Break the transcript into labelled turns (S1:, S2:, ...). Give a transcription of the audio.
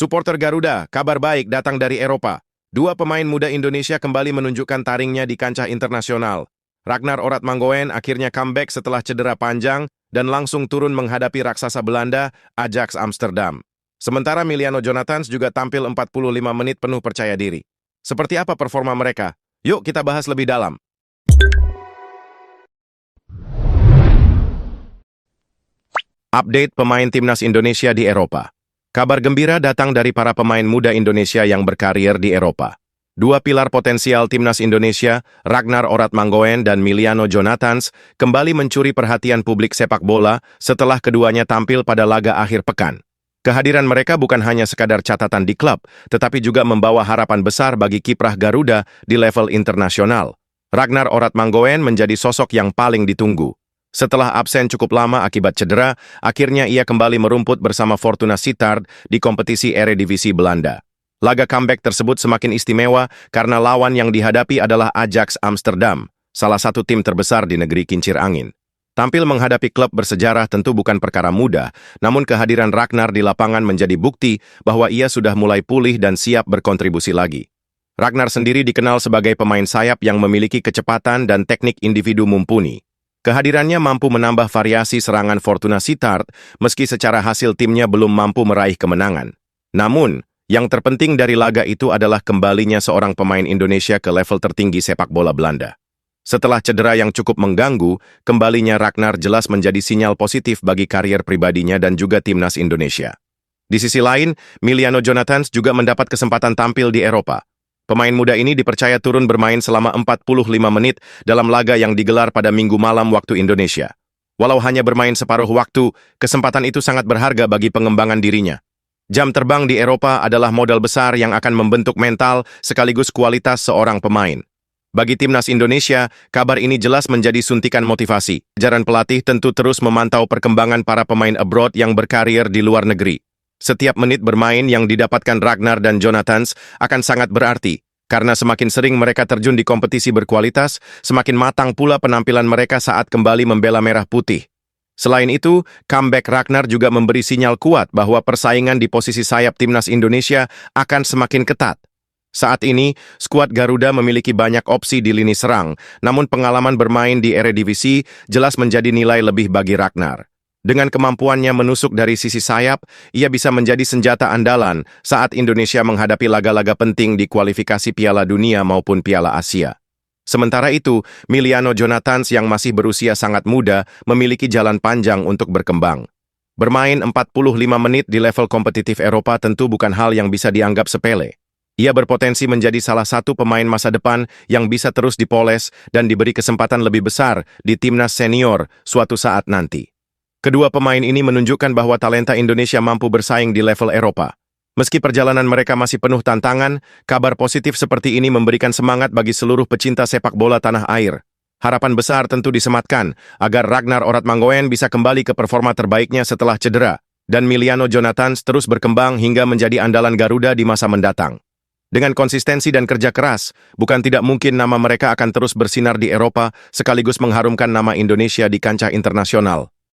S1: Supporter Garuda, kabar baik datang dari Eropa. Dua pemain muda Indonesia kembali menunjukkan taringnya di kancah internasional. Ragnar Oratmangoen akhirnya comeback setelah cedera panjang dan langsung turun menghadapi raksasa Belanda, Ajax Amsterdam. Sementara Emiliano Jonathans juga tampil 45 menit penuh percaya diri. Seperti apa performa mereka? Yuk kita bahas lebih dalam. Update pemain timnas Indonesia di Eropa. Kabar gembira datang dari para pemain muda Indonesia yang berkarir di Eropa. Dua pilar potensial timnas Indonesia, Ragnar Oratmangoen dan Emiliano Jonathans, kembali mencuri perhatian publik sepak bola setelah keduanya tampil pada laga akhir pekan. Kehadiran mereka bukan hanya sekadar catatan di klub, tetapi juga membawa harapan besar bagi kiprah Garuda di level internasional. Ragnar Oratmangoen menjadi sosok yang paling ditunggu. Setelah absen cukup lama akibat cedera, akhirnya ia kembali merumput bersama Fortuna Sittard di kompetisi Eredivisie Belanda. Laga comeback tersebut semakin istimewa karena lawan yang dihadapi adalah Ajax Amsterdam, salah satu tim terbesar di negeri kincir angin. Tampil menghadapi klub bersejarah tentu bukan perkara mudah, namun kehadiran Ragnar di lapangan menjadi bukti bahwa ia sudah mulai pulih dan siap berkontribusi lagi. Ragnar sendiri dikenal sebagai pemain sayap yang memiliki kecepatan dan teknik individu mumpuni. Kehadirannya mampu menambah variasi serangan Fortuna Sittard meski secara hasil timnya belum mampu meraih kemenangan. Namun, yang terpenting dari laga itu adalah kembalinya seorang pemain Indonesia ke level tertinggi sepak bola Belanda. Setelah cedera yang cukup mengganggu, kembalinya Ragnar jelas menjadi sinyal positif bagi karier pribadinya dan juga timnas Indonesia. Di sisi lain, Emiliano Jonathans juga mendapat kesempatan tampil di Eropa. Pemain muda ini dipercaya turun bermain selama 45 menit dalam laga yang digelar pada Minggu malam waktu Indonesia. Walau hanya bermain separuh waktu, kesempatan itu sangat berharga bagi pengembangan dirinya. Jam terbang di Eropa adalah modal besar yang akan membentuk mental sekaligus kualitas seorang pemain. Bagi timnas Indonesia, kabar ini jelas menjadi suntikan motivasi. Jajaran pelatih tentu terus memantau perkembangan para pemain abroad yang berkarir di luar negeri. Setiap menit bermain yang didapatkan Ragnar dan Jonathans akan sangat berarti, karena semakin sering mereka terjun di kompetisi berkualitas, semakin matang pula penampilan mereka saat kembali membela merah putih. Selain itu, comeback Ragnar juga memberi sinyal kuat bahwa persaingan di posisi sayap timnas Indonesia akan semakin ketat. Saat ini, skuad Garuda memiliki banyak opsi di lini serang, namun pengalaman bermain di Eredivisie jelas menjadi nilai lebih bagi Ragnar. Dengan kemampuannya menusuk dari sisi sayap, ia bisa menjadi senjata andalan saat Indonesia menghadapi laga-laga penting di kualifikasi Piala Dunia maupun Piala Asia. Sementara itu, Emiliano Jonathans yang masih berusia sangat muda memiliki jalan panjang untuk berkembang. Bermain 45 menit di level kompetitif Eropa tentu bukan hal yang bisa dianggap sepele. Ia berpotensi menjadi salah satu pemain masa depan yang bisa terus dipoles dan diberi kesempatan lebih besar di timnas senior suatu saat nanti. Kedua pemain ini menunjukkan bahwa talenta Indonesia mampu bersaing di level Eropa. Meski perjalanan mereka masih penuh tantangan, kabar positif seperti ini memberikan semangat bagi seluruh pecinta sepak bola tanah air. Harapan besar tentu disematkan agar Ragnar Oratmangoen bisa kembali ke performa terbaiknya setelah cedera, dan Emiliano Jonathans terus berkembang hingga menjadi andalan Garuda di masa mendatang. Dengan konsistensi dan kerja keras, bukan tidak mungkin nama mereka akan terus bersinar di Eropa sekaligus mengharumkan nama Indonesia di kancah internasional.